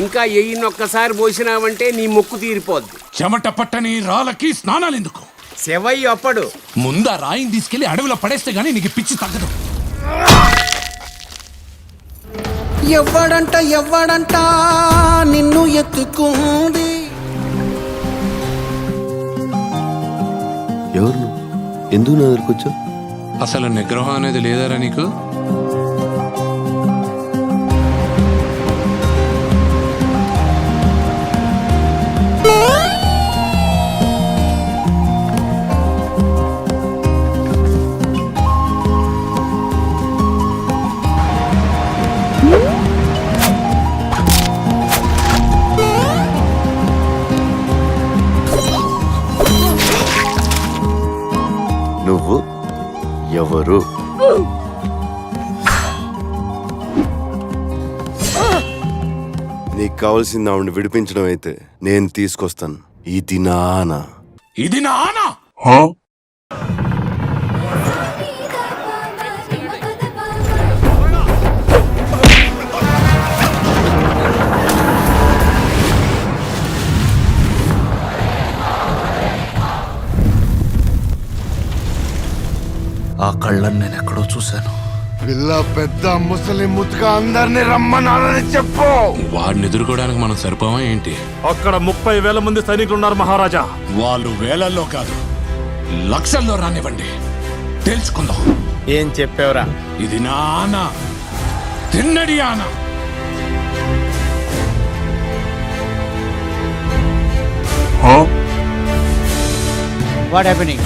ఇంకా ఎయ్యినొక్కసారి పోసినావంటే నీ మొక్కు తీరిపోద్ది. చెమట పట్టని రాళ్ళకి స్నానాలెందుకు? శివయ్య అప్పడు ముందా రాయిని తీసుకెళ్లి అడవిలో పడేస్తే గానీ నీకు పిచ్చి తగ్గదు. ఎవ్వడంట నిన్ను ఎత్తుకుంది. ఎవరు ఎందుకు నా దగ్గరకు వచ్చావు? అసలు నిగ్రహం అనేది లేదారా నీకు? నువ్వు ఎవరు? నీకు కావాల్సింది ఆవిడని విడిపించడం అయితే నేను తీసుకొస్తాను. ఇది నా ఆనా. ఇది నా ఆనా? ఆ కళ్ళని నేను ఎక్కడో చూశాను. పిల్ల పెద్ద ముసలి ముద్దుగా అందరినీ రమ్మనాలని చెప్పు. వాడిని ఎదుర్కోవడానికి మనం సరిపోవా ఏంటి? అక్కడ 30,000 మంది సైనికులు ఉన్నారు మహారాజా. వాళ్ళు వేలల్లో కాదు లక్షల్లో రానివ్వండి, తెలుసుకుందాం. ఏం చెప్పావురా? ఇది నా ఆనా, తిన్నడి ఆనా. What happening?